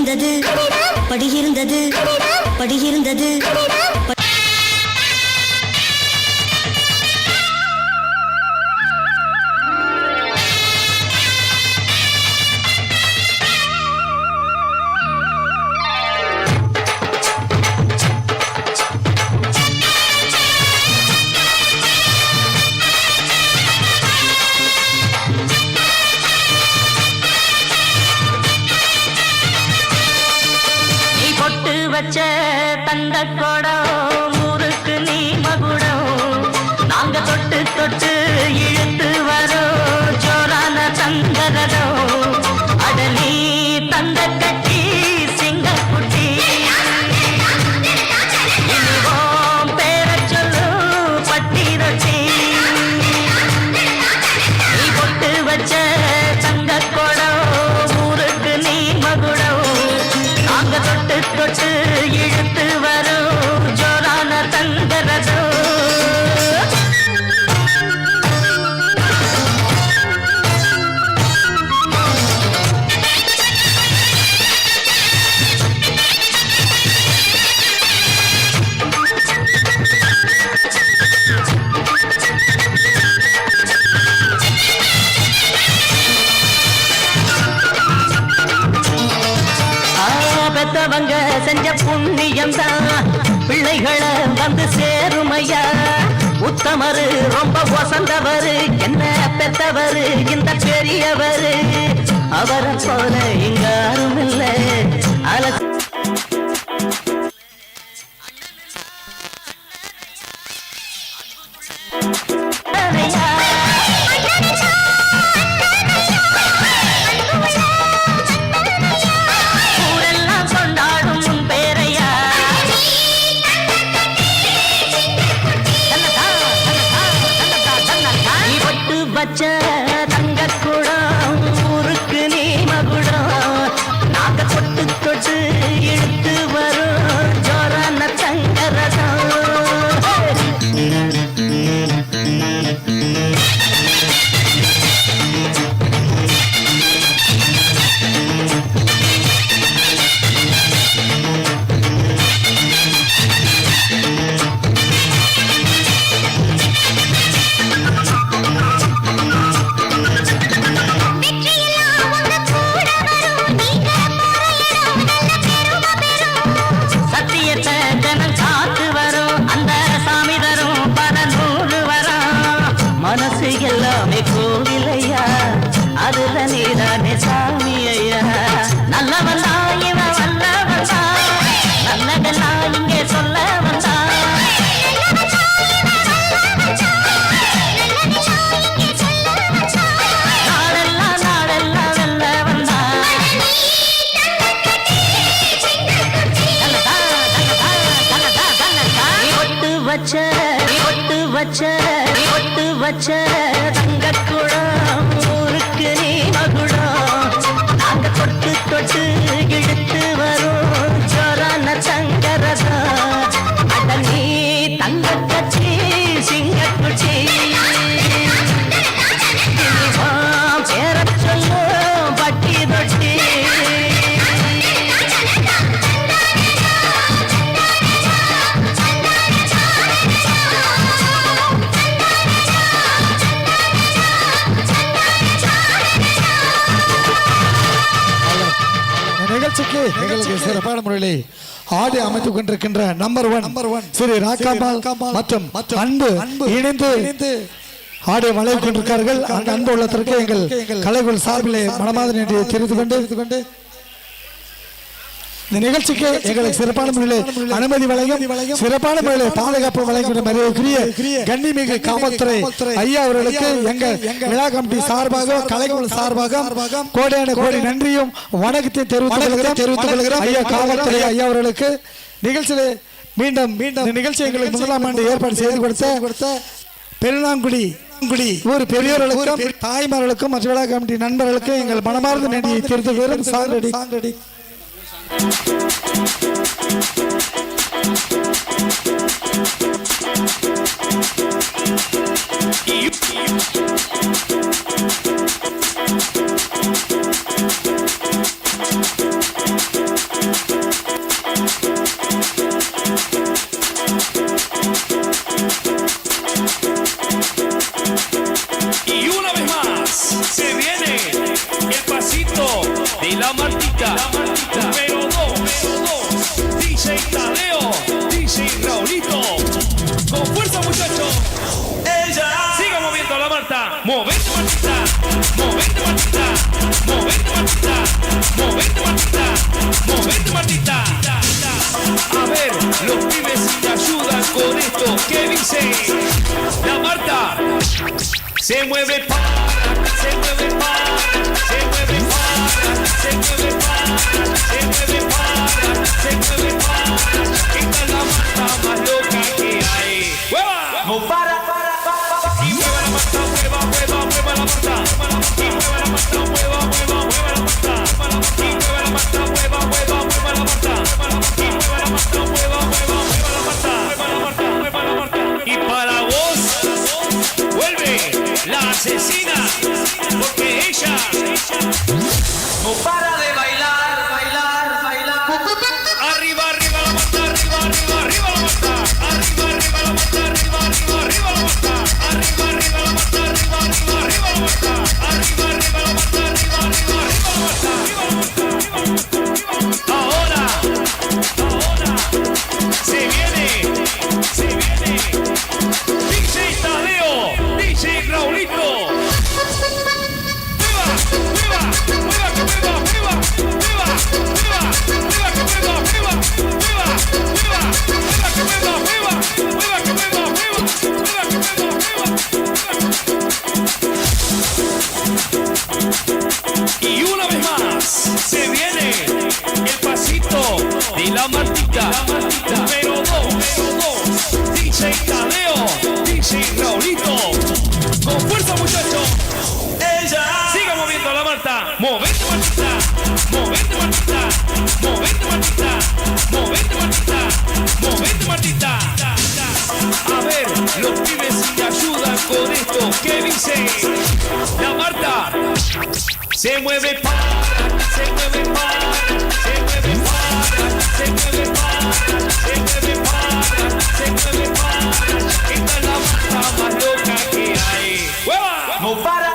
படியிருந்தது படியிருந்தது படியிருந்தது வச்ச தந்த கொடம் ஊருக்கு நீ மகுடம் நாங்க தொட்டு தொட்டு இழுத்து வரோம் ஜோரான தங்கரதம் அட நீ தந்த கட்டி சிங்கக்குட்டி இனிவோம் பேர சொல்லு பட்டி ரொட்டி நீ பொட்டு வச்ச தங்க கொடம் ஊருக்கு நீ மகுடம் நாங்க தொட்டு தொட்டு இழுத்து வரும் ஜோரான தங்கரதோ பெத்தவங்க செஞ்ச புண்ணியம் தான் பிள்ளைகளை வந்து சேருமையா உத்தமரு ரொம்ப வசந்தவரு என்ன பெத்தவரு இந்த பெரியவரு அவரை போல இங்க யாரும் இல்லை வச்ச தங்க குடம் ஊருக்கு நீ மகுடம் நாங்க தொட்டு தொட்டு இழுத்து வரும் ஜோரான தங்கரதம் மனசு எல்லாமே கோவிலையா அதுல நீதானே சாமி ஐயா நல்லவந்தா இவன் வல்லவந்தா நல்லதெல்லாம் இங்கே சொல்ல வந்தா நாடெல்லாம் நாடெல்லாம் வெல்ல வந்தா ஒட்டு வச்ச ஒட்டு வச்ச தங்க குடம் ஊருக்கு நீ மகுடம் நாங்க தொட்டு தொட்டு இழுத்து வரும் ஜோரான தங்கரதம் அட நீ தங்க கட்சி சிங்கக்குச்சி பேர சொல்லு பட்டி தொட்டி நிகழ்ச்சிக்கு சிறப்பான முறையிலே ஆடி அமைத்துக் கொண்டிருக்கின்ற நம்பர் ஒன் ஸ்ரீ ராக்காம்பாள் மற்றும் அன்பு இணைந்து ஆடிய வளைவு கொண்டிருக்கிறார்கள். அந்த அன்பு உள்ளத்திற்கு எங்கள் கலைக்குழு சார்பிலே மனமாத நன்றியை தெரிவித்துக் கொண்டு இந்த நிகழ்ச்சிக்கு எங்களுக்கு சிறப்பான முறையில் அனுமதி வழங்கும் சிறப்பான முறையில் பாதுகாப்பு வழங்குகிற மரியாதைக்குரிய கண்ணிமிகு காவல்துறை ஐயா அவர்களுக்கு எங்கள் விழா கமிட்டி சார்பாக கலைக்குழு சார்பாக கோடான கோடி நன்றியும் வணக்கத்தை தெரிவித்துக் கொள்கிறோம். ஐயா காவல்துறை ஐயா அவர்களுக்கு நிகழ்ச்சியில மீண்டும் நிகழ்ச்சி எங்களுக்கு முதலாம் ஆண்டு ஏற்பாடு செய்து கொடுத்த பெருநாங்குடி ஊர் பெரியோர்களுக்கும் தாய்மார்களுக்கும் மற்ற விழா கமிட்டி நண்பர்களுக்கும் எங்கள் மனமார்ந்த நன்றியை தெரிவித்துக் கொள்கிறோம். சாங்கடி You Y una vez más, se viene el pasito de la Martita. Número 2, DJ Tadeo, DJ Raulito. Con fuerza, muchachos. Siga moviendo a la Marta. Movente, Martita. Movente, Martita. Movente, Martita. Movente, Martita. Movente, Martita. A ver, los pibes si te ayudan con esto. ¿Qué dice? La Marta se mueve se mueve se mueve se mueve se mueve se mueve Esta es la Marta más loca que hay. ¡Mueva! No para. Y mueva la Marta, mueva la Marta. Y mueva la Marta, mueva la Marta. Y mueva la Marta, mueva la Marta. Y mueva la Marta, mueva la Marta. Y para vos, vuelve la asesina, porque ella No para de bailar. arriba la Marta, arriba la Marta. Arriba la Marta, arriba la Marta. Arriba la Marta, arriba la Marta. Arriba la Marta, Ahora se viene DJ Tadeo, DJ Raulito. Y una vez más se viene el pasito de la Martita. Número 2, DJ Tadeo, DJ Raulito. Con fuerza, muchachos. Siga moviendo a la Marta. Movente, Martita. Movente, Martita. Movente, Martita. Movente, Martita. Movente, Martita. A ver, los pibes si te ayudan con esto. ¿Qué dice? La Marta se mueve se mueve se mueve se mueve se mueve se mueve Esta es la Marta más loca que hay. ¡Mueva! No para.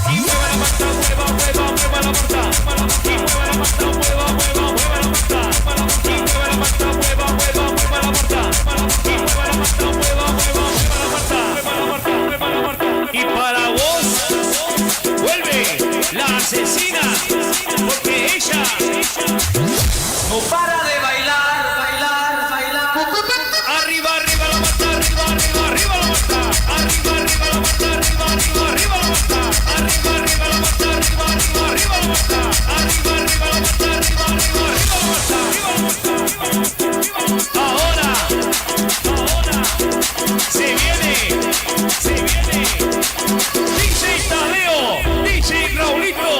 Y mueva la Marta, mueva la Marta. Y mueva la Marta, mueva la Marta. Y mueva la Marta, mueva la Marta. Y mueva la Marta, mueva la Marta. Y para vos, vuelve la asesina, porque ella No para de bailar. arriba la Marta, arriba la Marta. Arriba la Marta, arriba la Marta. Arriba la Marta, arriba la Marta. Ahora se viene DJ Tadeo, DJ Raulito.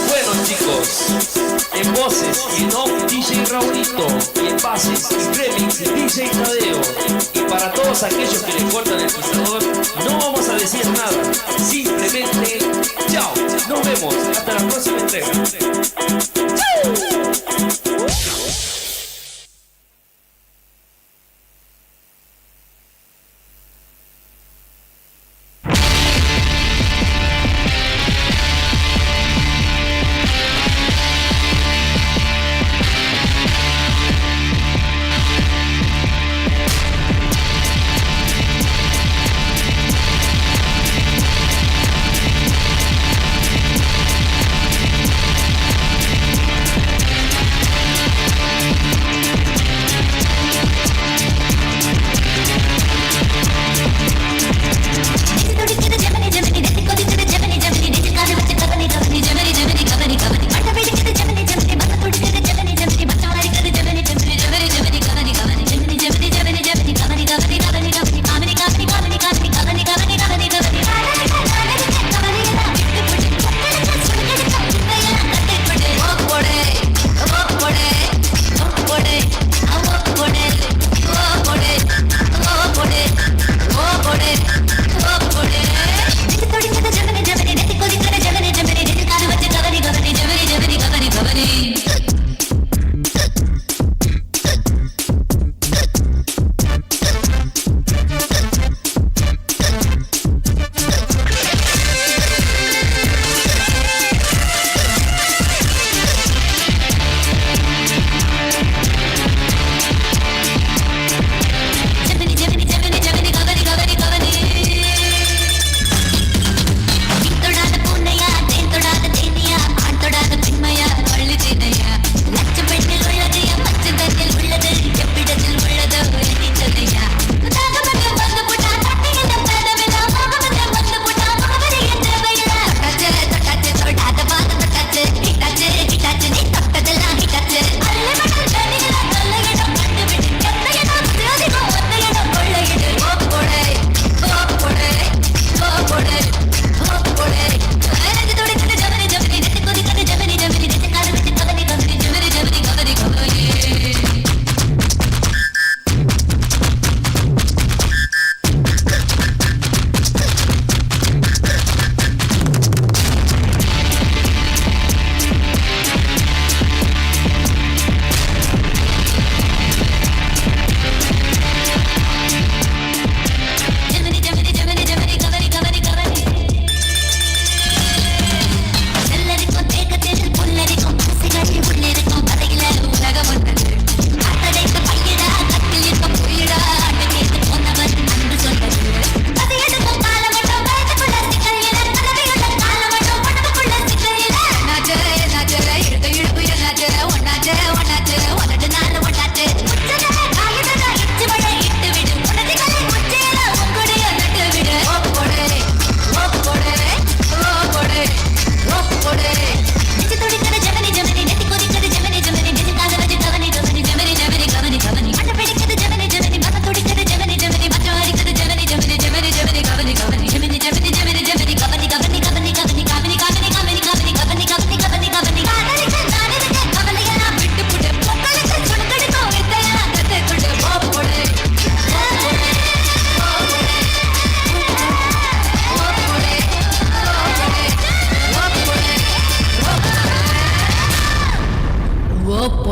Bueno, chicos, en voces y en off DJ Raulito, y en bases y remix DJ Tadeo. Y para todos aquellos que le cortan el pisador, no vamos a decir nada, simplemente chao, nos vemos hasta la próxima entrega.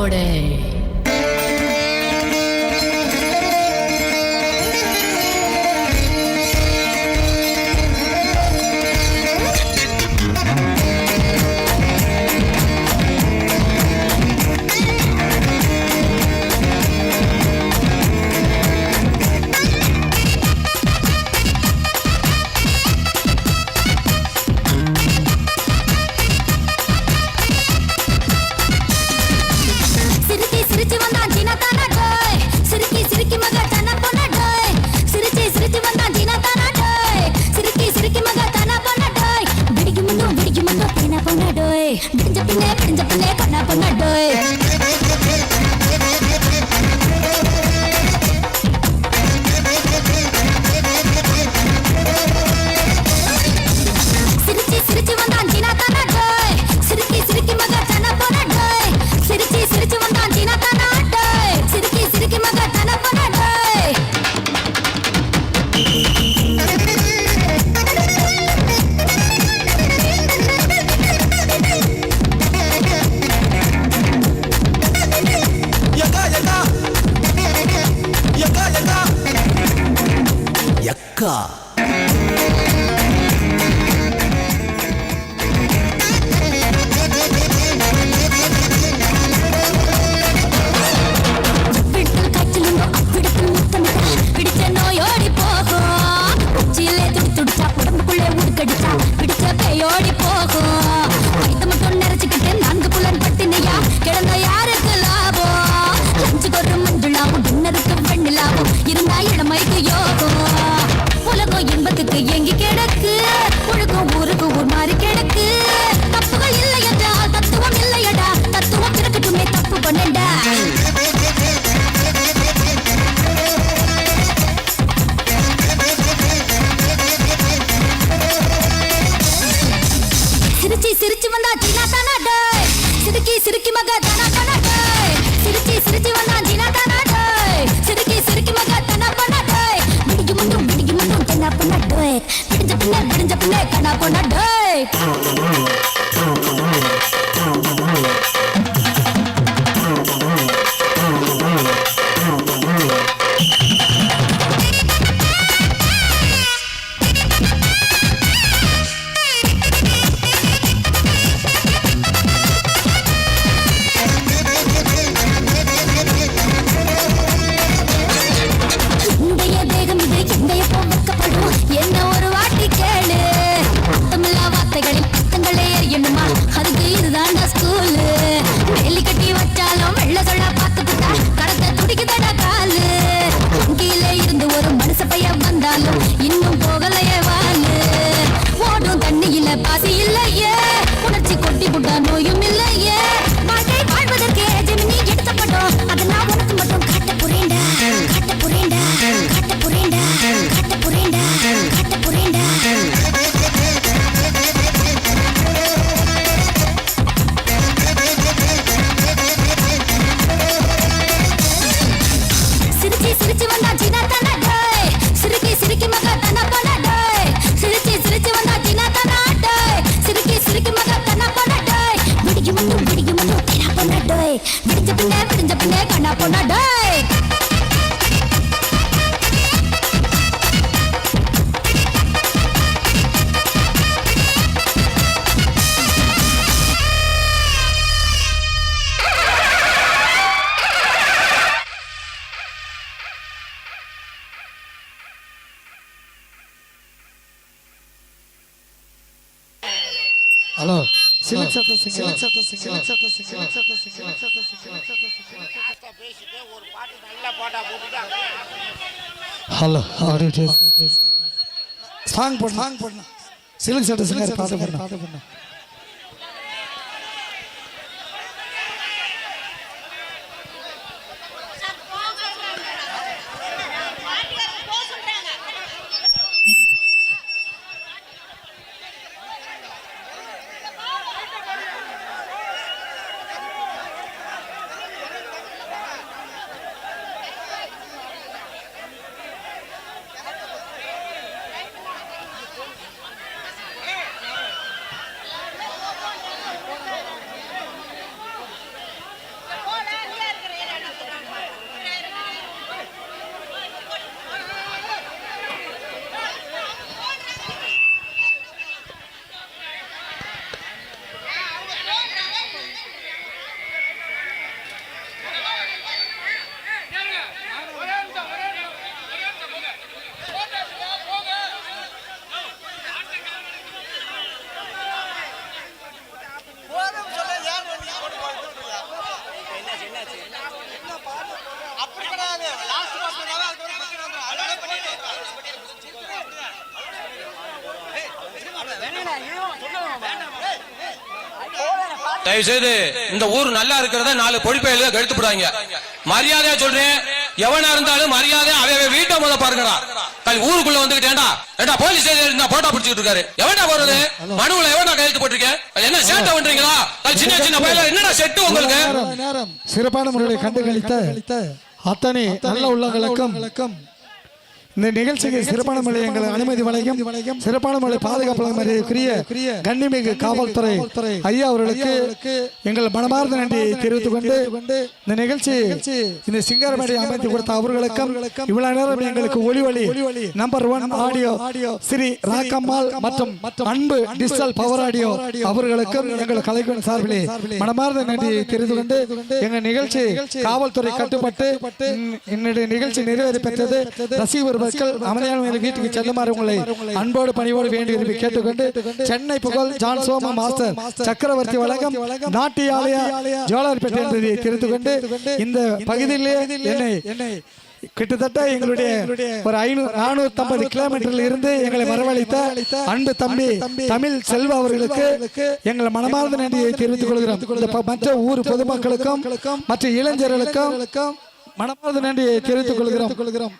போடு. Hello சிலக் சட்ட hello அப்படியே song பண்ண சிலக் சட்ட singer பாட்டு பண்ண தயவு செய்து இந்த ஊர் நல்லா இருக்கிறத 4 பொடிப்பையில கெடுத்து போடுவாங்க. மரியாதையா சொல்றேன், எவனா இருந்தாலும் மரியாதை அவ வீட்டை முத பாருங்கடா. ஊருக்குள்ள வந்துகிட்டேன்டா ஏண்டா போலீஸ் ஸ்டேஷன்ல போட்டோ பிடிச்சிட்டு இருக்காரு. எவனா போறது? மனுவுல எவனா கையெழுத்து போட்டிருக்கேன்? என்ன சேட்டை பண்றீங்களா? சின்ன சின்ன பையல என்னடா செட்டு உங்களுக்கு? சிறப்பான முறையில் கண்டுகளித்த அத்தனை நல்ல உள்ளங்களுக்கும் இந்த நிகழ்ச்சிக்கு சிறப்பான முறை எங்கள் அனுமதி வழங்கும் சிறப்பான முறை பாதுகாப்பு மரியாதைக்குரிய கண்ணிமிகு காவல்துறை ஐயா அவர்களுக்கு எங்கள் மனமார்ந்த நன்றியை தெரிவித்துக் கொண்டு இந்த நிகழ்ச்சி இந்த சிங்காரமேடை அமைத்து கொடுத்த அவர்களுக்கும் இவ்வளவு நேரம் எங்களுக்கு ஒளிவழி நம்பர் 1 ஆடியோ ஸ்ரீ ராக்கம்மாள் மற்றும் அன்பு டிஜிட்டல் பவர் ஆடியோ அவர்களுக்கும் எங்கள் கலைக்குழு சார்பிலே மனமார்ந்த நன்றியை தெரிவித்துக் கொண்டு எங்கள் நிகழ்ச்சி காவல்துறை கட்டுப்பட்டு என்னுடைய நிகழ்ச்சி நிறைவேறி பெற்றது. ரசிகர் அமைதியான வீட்டுக்கு செல்லுமாறு உங்களை அன்போடு பணியோடு வேண்டி விரும்பி கேட்டுக்கொண்டு சென்னை புகழ் ஜான் சோமா மாஸ்டர் சக்கரவர்த்தி வழங்கம் நாட்டியாலய ஜோலார்பேட்டை என்பதை தெரிந்து கொண்டு இந்த பகுதியிலே என்னை கிட்டத்தட்ட எங்களுடைய ஒரு 450 கிலோமீட்டரில் இருந்து எங்களை வரவழைத்த அன்பு தம்பி தமிழ் செல்வா அவர்களுக்கு எங்கள் மனமார்ந்த நன்றியை தெரிவித்துக் கொள்கிறோம். மற்ற ஊர் பொதுமக்களுக்கும் மற்ற இளைஞர்களுக்கும் மனமார்ந்த நன்றியை தெரிவித்துக் கொள்கிறோம்.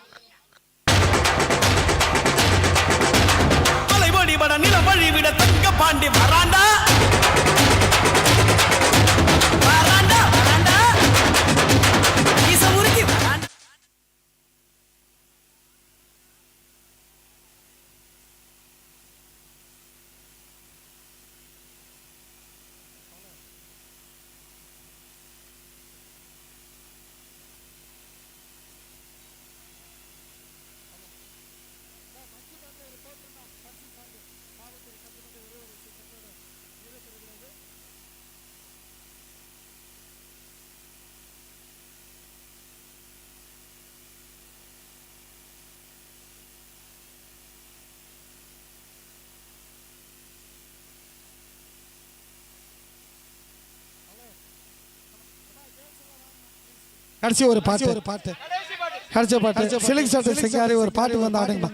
நில வழிவிட தங்க பாண்டி வராண்டா வராண்டா வராண்டா ஈசமுருகி வராண்டா. கடைசி ஒரு பாட்டு சிலிங் சட்டை சிங்காரி ஒரு பாட்டு வந்து ஆடுங்க.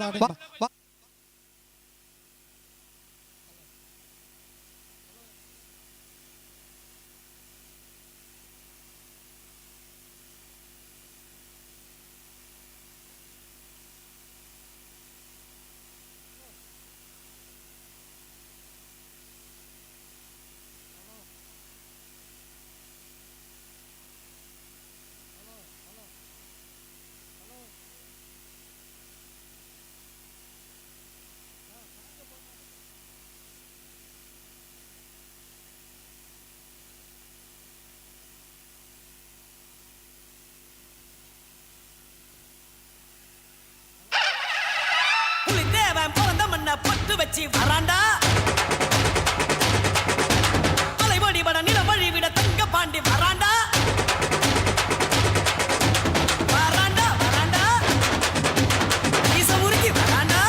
பட்டு வச்சு வராண்டா மலைபடி வட நில வழி விட தங்க பாண்டி வராண்டா வராண்டா வராண்டா ஈசமுருகி வராண்டா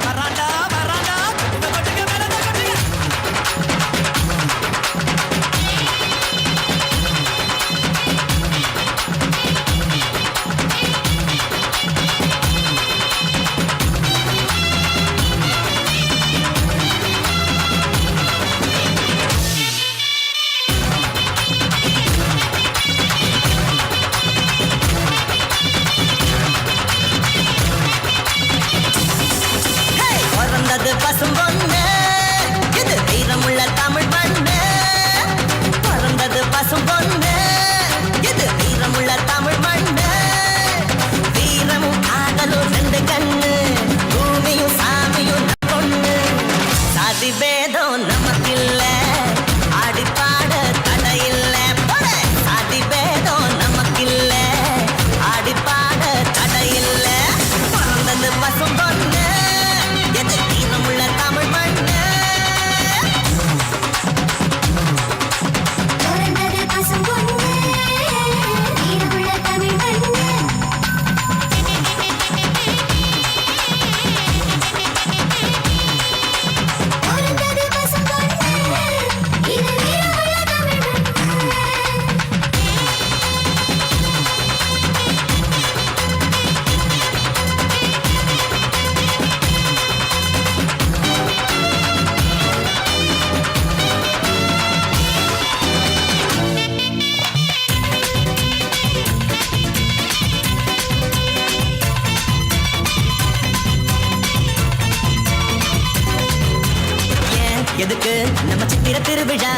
வராண்டா வராண்டா கட்டுங்க மேல கட்டுங்க. பசும்பொன்னு இது வீரமுள்ள தமிழ் மண்ணு பிறந்தது பசும்பொன்னு இது வீரமுள்ள தமிழ் மண்ணு வீரமும் காதலும் 2 கண்ணு பூமியும் சாமியும் பொண்ணு சாதி பேதம் நமக்கில்ல ஆடிப்பாட தடையில்ல சாதி பேதம் நமக்கில்ல ஆடிப்பாட தடையில்ல பிறந்தது பசும்பொன்னு உள்ள தமிழ் மண்ணு பிறந்தது பசும்பொன்னு வீரமுள்ள தமிழ் மண்ணு பிறந்தது பசும்பொன்னு எதுக்கு நம்ம சித்திர திருவிழா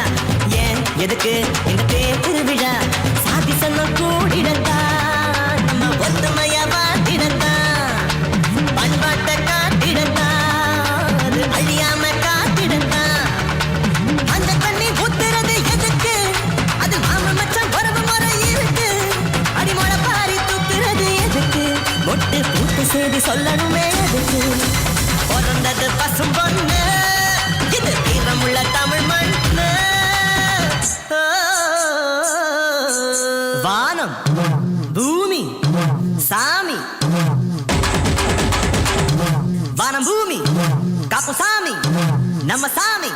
ஏன் எதுக்கு இந்த தேர் திருவிழா சாதி சொன்ன கூடிடத்தா நம்ம ஒத்துமையா வாழ்த்திடத்தா பண்பாட்டை காட்டிடத்தா அது அழியாம காத்திடத்தா அந்த தண்ணி ஊத்துறது எதுக்கு அது மாம மச்சான் உறவு முறை இருக்கு அடிமொழ பாரி தூக்குறது எதுக்கு மொட்டு பூட்டு செய்தி சொல்லணுமே எதுக்கு பிறந்தது பசும் பொண்ணு இது வீரமுள்ள தமிழ் மண்ணு வானம் பூமி சாமி வானம் பூமி காப்பு சாமி நம்ம சாமி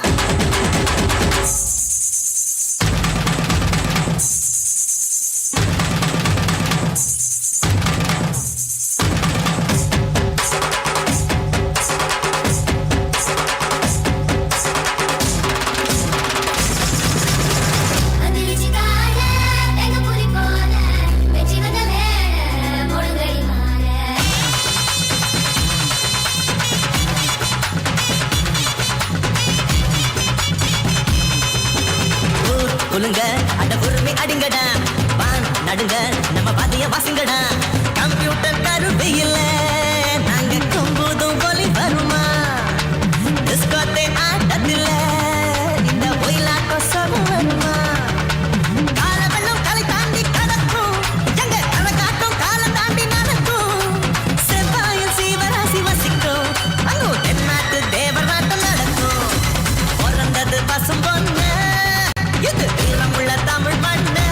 குலுங்க அட உரிமை அடிங்கடா வான் நடுங்க நம்ம பாதிய வாசிங்கடா கம்ப்யூட்டர் கருவி இல்ல நாங்க கும்புதும் ஒலி வருமா டிஸ்கோத்தே ஆட்டத்தில இந்த ஒயிலாட்டம் சொல் வருமா கால வெள்ளம் கலை தாண்டி கடக்கும் எங்க கரகாட்டம் காலம் தாண்டி நடக்கும் செவ்வாயில் சீவராசி வசிக்கும் அங்கோ தென்னாட்டு தேவராட்டம் நடக்கும் பிறந்தது பசும் பொண்ணு இது வீரமுள்ள தமிழ் மண்ணு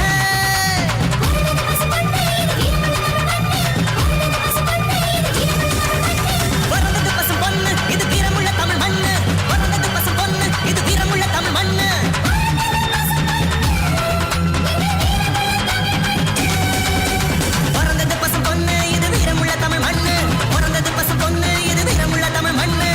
பிறந்தது பசும் பொண்ணு இது வீரமுள்ள தமிழ் மண்ணு பிறந்தது பசும் பொண்ணு இது வீரமுள்ள தமிழ் மண்ணு பிறந்தது பசும் பொண்ணு இது வீரமுள்ள தமிழ் மண்ணு பிறந்தது பசும் பொண்ணு இது வீரமுள்ள தமிழ் மண்ணு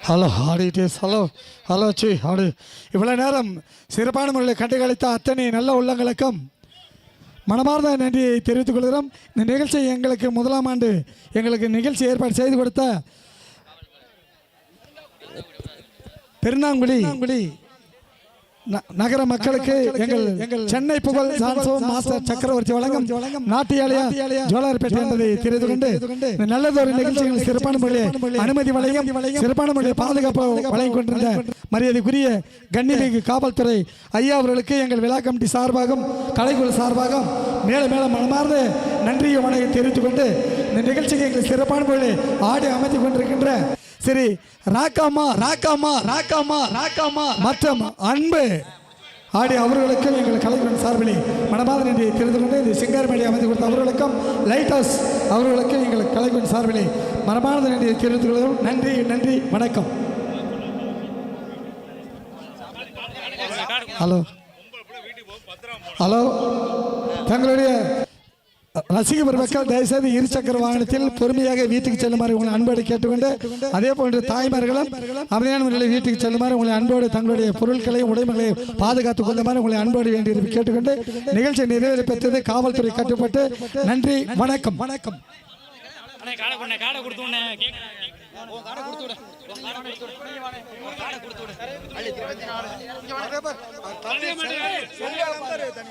ஹலோ ஆடிட்டேஸ் ஹலோ சி ஆடு இவ்வளோ நேரம் சிறப்பான முறையில் கண்டுகளித்த அத்தனை நல்ல உள்ளங்களுக்கும் மனமார்ந்த நன்றியை தெரிவித்துக் கொள்கிறோம். இந்த நிகழ்ச்சியை எங்களுக்கு முதலாம் ஆண்டு எங்களுக்கு நிகழ்ச்சி ஏற்பாடு செய்து கொடுத்த பெருநாங்குடி நகர மக்களுக்கு எங்கள் சென்னை புகழ் மாஸ்டர் சக்கரவர்த்தி வழங்கும் நாட்டியாலயா ஜோலார்பேட்டை என்பதை தெரிந்து கொண்டு நல்லதொரு நிகழ்ச்சிகள் சிறப்பான முறையில் அனுமதி வழங்கும் சிறப்பான முறையில் பாதுகாப்பு வழங்கிக் கொண்டிருந்த மரியாதைக்குரிய கண்ணிமிகு காவல்துறை ஐயா அவர்களுக்கு எங்கள் விழா கமிட்டி சார்பாகவும் கலைக்குழு சார்பாகவும் மேல மனமார்ந்த நன்றியை வணங்கி தெரிவித்துக் கொண்டு இந்த நிகழ்ச்சிக்கு எங்கள் சிறப்பான முறையில் ஆடி அமைத்துக் கொண்டிருக்கின்ற சரி ராக்காமா மற்றும் அன்பு ஆடி அவர்களுக்கும் எங்கள் கலைஞர் சார்பிலே மனமார்ந்த நன்றியை தெரிந்து கொண்டு இந்த சிங்கார் மேடை அமைத்து கொடுத்த அவர்களுக்கும் லைட் ஹவுஸ் அவர்களுக்கும் எங்கள் கலைஞர் சார்பிலே மனமார்ந்த நன்றியை தெரிவித்துக் கொள்கிறோம். நன்றி வணக்கம். ஹலோ தங்களுடைய ரசிக பெருமக்கள் தயவுசெய்து இருசக்கர வாகனத்தில் பொறுமையாக வீட்டுக்கு செல்லுமாறு உங்களை அன்போடு கேட்டுக்கொண்டு அதே போன்று தாய்மார்களும் அமைதியான முறையில் வீட்டுக்கு செல்லுமாறு உங்களை அன்போடு தங்களுடைய பொருட்களையும் உடைமைகளையும் பாதுகாத்துக் கொள்ளுமாறு உங்களை அன்போடு வேண்டியது கேட்டுக்கொண்டு நிகழ்ச்சி நிறைவேறி பெற்றது காவல்துறை கட்டுப்பட்டு நன்றி வணக்கம்.